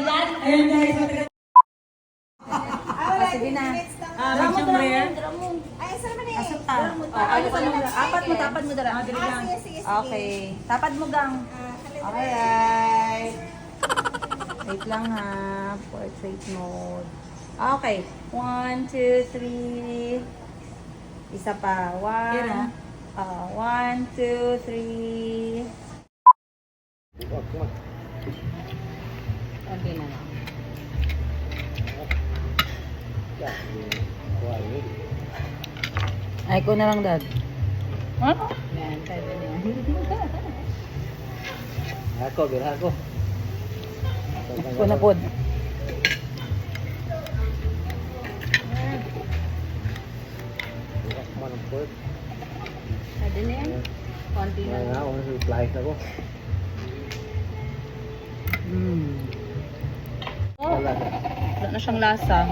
yan. Ayun guys. Sige na. Medium rare. Ay, saan naman eh? Asap ta. Ano pa nung apat mo, tapad mo dara. Sige, sige. Okay. Tapad mo gang. Alright. Wait lang ha. Portrait mode. Okay. 1, 2, 3. Isa pa. 1, 2, 3. Okay na lang. Ay ko na lang, Dad. Huh? Yan, pwede na yan. Ako, bira ako. Ko na pod. Pwede na yan. Konti na lang. Ako, flight ako. Wala na siyang lasa.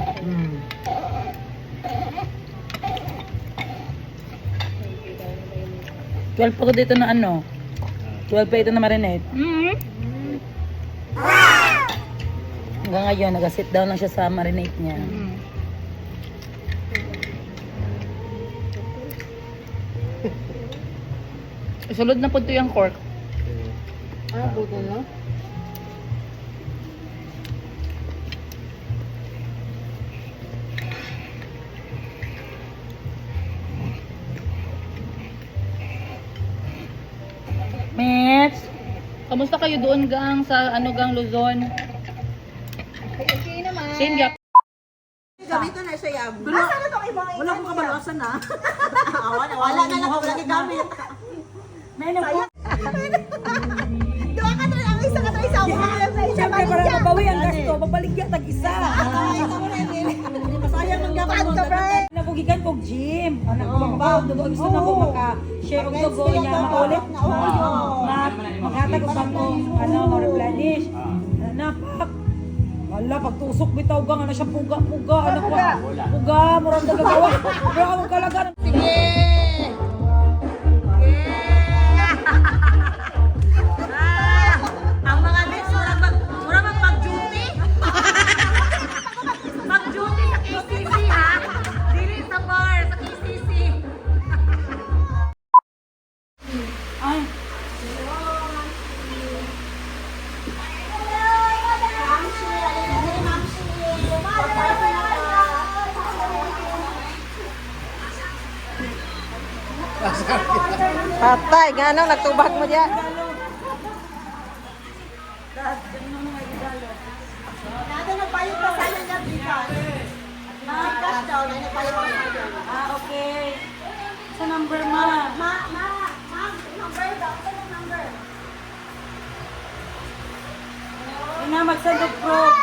Twelve pa ko dito na ano. 12 pa ito na marinate. Hanggang ngayon, nag-sit down lang siya sa marinate niya. Isulod na po ito yung cork. Buto na? Mitch, kamusta kayo doon gang sa ano gang Luzon? Okay naman. Same gap. Gamito na siya yan. Wala. Saan na itong ibang Wala akong kabalasan na. Wala na lang. Wala gamit. Meron po. Doon ka tayo. Ang isa ka tayo sa Siyempre, para mabawi ang gasto, mabaligya tag-isa. Masayang ang gapon mo. Nabugigan kong gym. Anak ko mabaw. Gusto na ko maka-share ang dugo niya. Maulit. Maghatag ko ma-replenish. Napak. Wala, pagtusok bitaw gang. Ano siya, puga. Ano ko? Puga, murang gagawa. Pero ako kalaga. Sige! Ang mga next, mura mag-duty. Mag-duty sa KCC ha. Dili sa bar, sa KCC. Ay. Patay, gano'n, nagtubag mo diyan. Natin na payo pa sa inyo na bigas. Bigas daw. Na payo pa sa inyo. Okay. Sa number ma. Number daw. Ano number? Ina, magsandog group.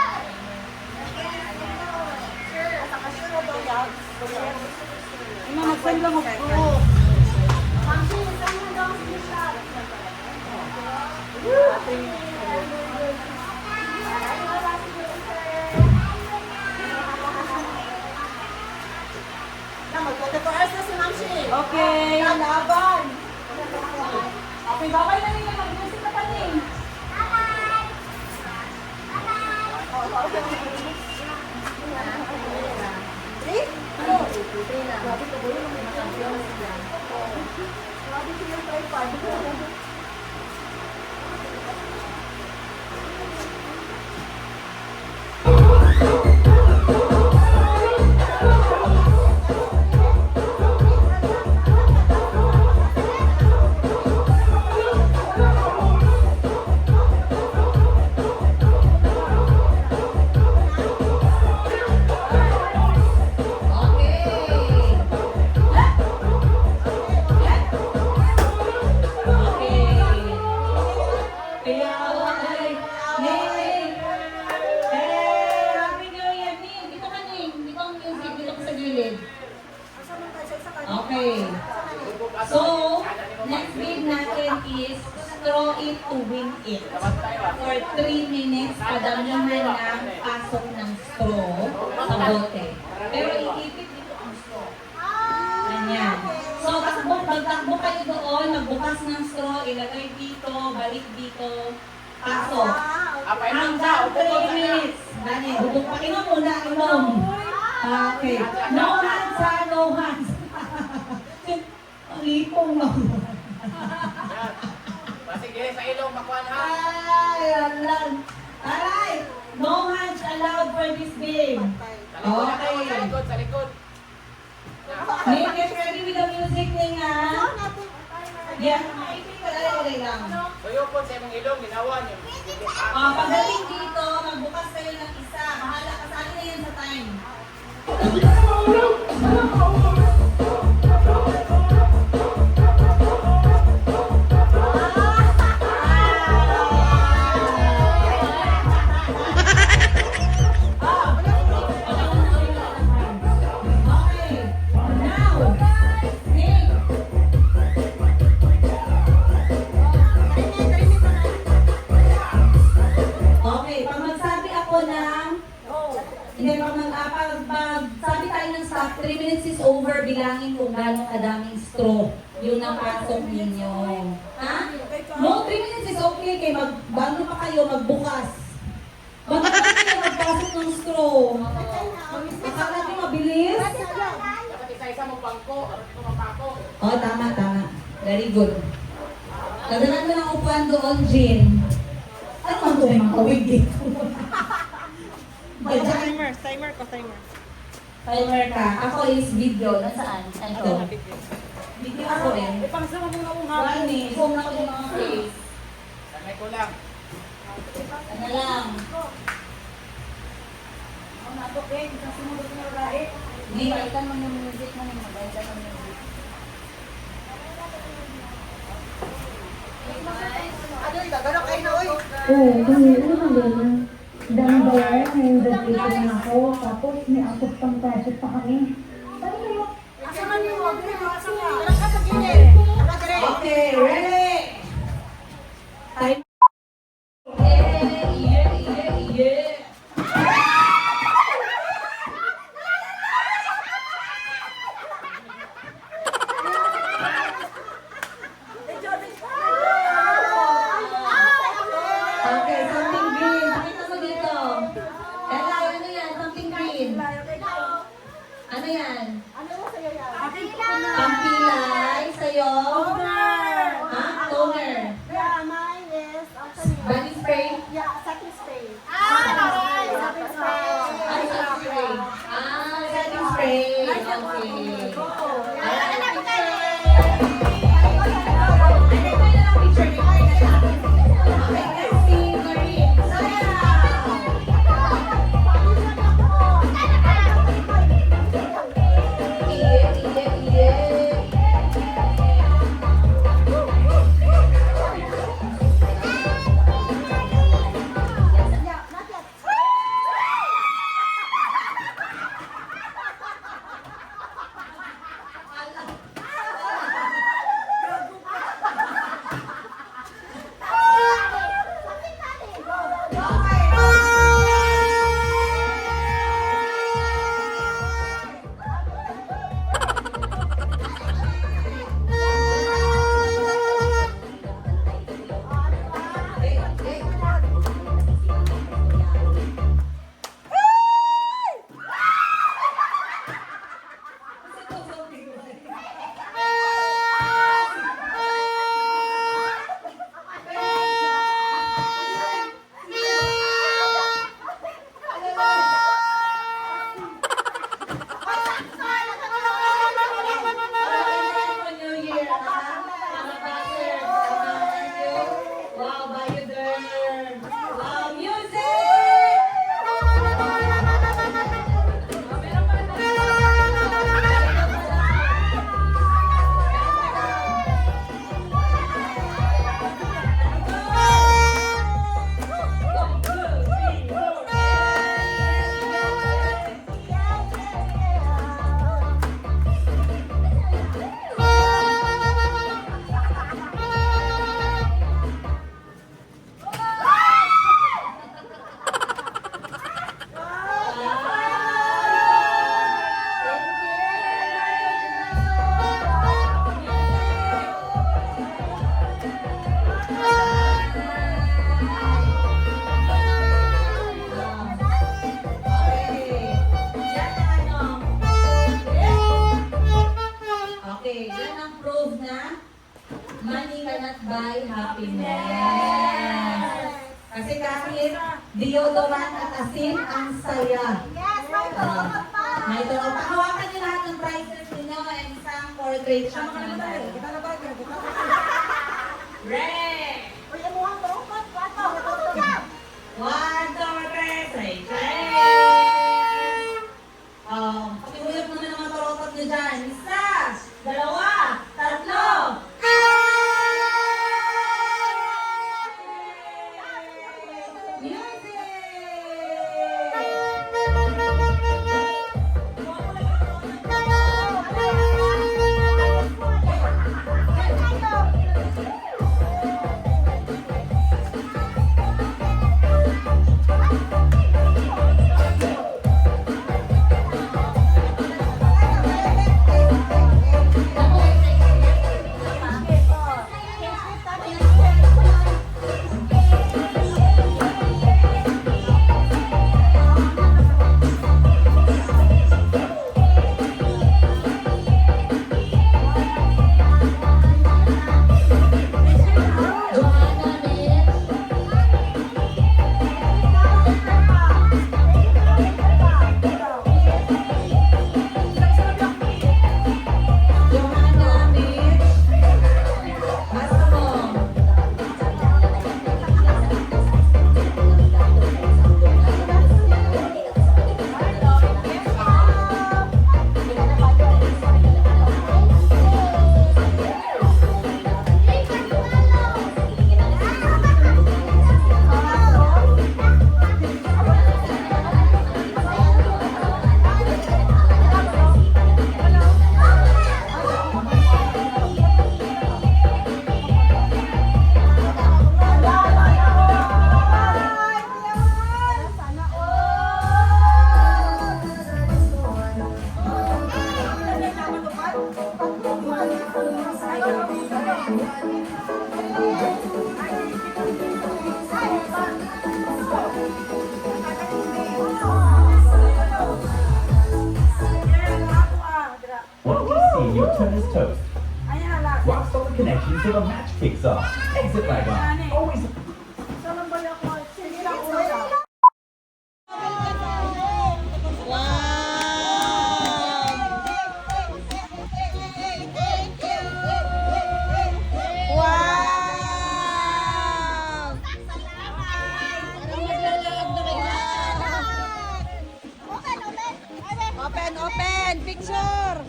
Ina, magsandog mo group. Mag-24 hours na si Ma'am Shi. Okay. Laban. Okay, babay na nila. Mag-music na pa rin. Okay. So, next bid natin is straw it to win it. For 3 minutes, padamihan ng pasok ng straw sa bote. Pero iipit dito ang straw. Ganyan. So, magtakbo kayo doon, magbukas ng straw, ilagay dito, balik dito. pasok. Hanggang 3 minutes. Dani, hubog pa inom muna, inom. Okay. No hands ha, no hands. Ang lipong no. Sige, sa ilong, makuhan ha. Ay, alam. Alright. No hands allowed for this game. Okay. Sa likod, sa likod. Nick, get ready with the music, Ning, ha? Yeah. Okay lang. Tuyo po sa imong ilong, ginawan yung Pagdating dito, magbukas kayo ng isa. Bahala ka sa akin na yan sa time. Okay. Now, Nick. Okay, pag magsabi ako ng hindi, pag sabi tayo ng stop, 3 minutes is over, bilangin kung gano'ng kadaming straw yung napasok ninyo. Ha? No, 3 minutes is okay, kay bago pa kayo magbukas. Bago pa kayo magpasok ng straw. Akala niyo mabilis? dapat isa-isa mo bangko, at ito mapako. Oh, tama, tama. Very good. Dadalan mo ng upuan doon, Jean. Ano man ito may mga kawig dito? Timer, timer ko, timer. Timer ka. Ako is video. Nasaan? Ito. Video ako rin. Ipangsama mo na kung Wani, zoom na ko yung mga face. Sanay ko lang. Ano lang. Hindi, balikan mo yung music mo. Balikan mo yung music. Ano ito? Gano'n kayo na, oy? Oo, kasi ano man ganyan. Dahil bayaran, ngayon dagdagan na ako. Tapos may akot pang project pa kami. Paano kayo? Asa man yung wag mo? Asa mo? Parang ka sa gilid. Okay, ready? Time. Yeah. Okay, something green. Pakita mo dito. Ella, ano yan? Something green. Ano yan? Ano mo sa'yo yan? Pampilay sa'yo. Ha? Toner. Yeah, mine is actually... Body spray. Yeah, setting spray. Setting spray. Setting spray. Okay. deodorant at asin ang saya. Yes, may tulungan pa. May tulong. Hawakan niyo lahat ng prizes ninyo and isang portrait shot naman tayo. Kita na ba? Kita na. Red! Uy, amuhan to. Ito. 1, 2, 3, say pakihulog naman ang mga tarotot niyo dyan. Isa, dalawa, tatlo. Once you see your turn is toast. Rock solid connection to the match kicks off. Exit wagon. Always. Open! Picture!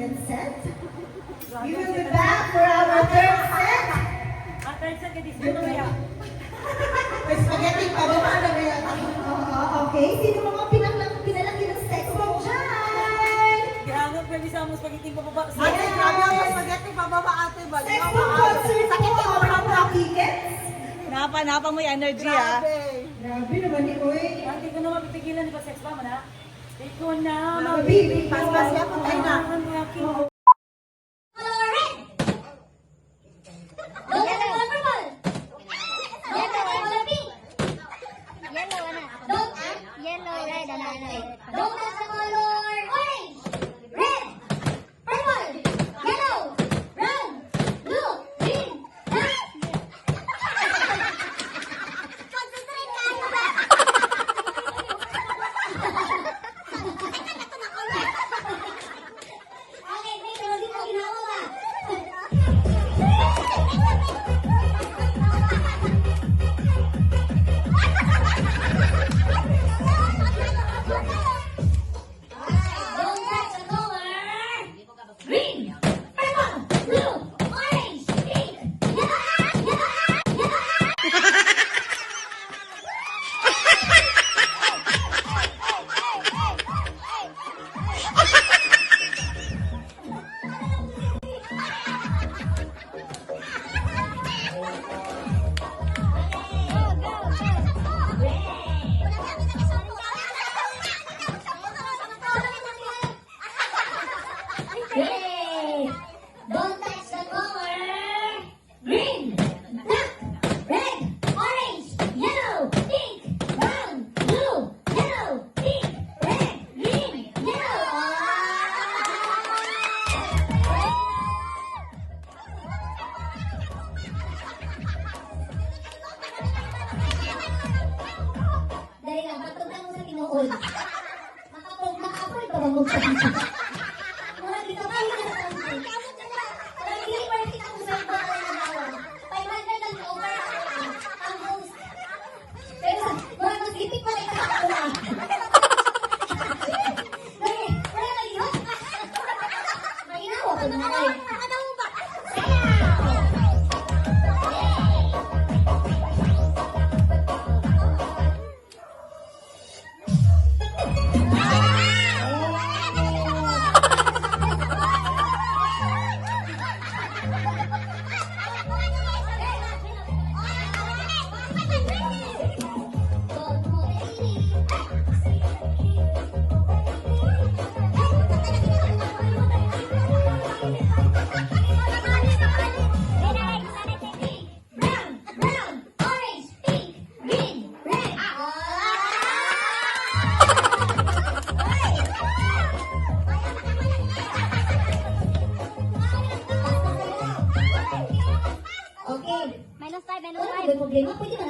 second set. We will be back for our third set. Third set, kaya dito kaya. May spaghetti pa ba? Okay, sino mga pinalaki ng sex bomb dyan? Grabe, pwede sa mga spaghetti bababa. Ate, grabe ang spaghetti pababa ate ba? Sex bomb concert sakit yung mga mga tickets. Napa mo yung energy, ha? Grabe naman ni Uy. Hindi ko na mapipigilan, di ba, sex bomb, ha? Hindi ko na Baby, pas-pas ka po tayo na. ang aking Yellow, red, and red. Don't touch the color orange, red, purple, yellow, brown, blue, green, black. Concentrate ka, ano ba? Okay, wait, pero dito ginawa ba? Don't touch the color. Green, purple, blue, orange, pink, yellow. Yay! Don't touch the color. Green, black, red, orange, yellow, pink, brown, blue, yellow, pink, red, green, yellow. Dahil lang, patugtan mo sa tinuod. Maka-approve ka ba mo sa tinuod? Wala dito kayo na sa tinuod. Wala hindi pwede ka kung saan ba kayo nagawa. 500 lang over ang host. Pero wala mag-ipit pa rin ka ako na. Wala nalihot. Maginawa ko naman kayo. Ano ba? Brown, orange, pink, green, red. Okay. -5, -5. Wala problema. Pwede na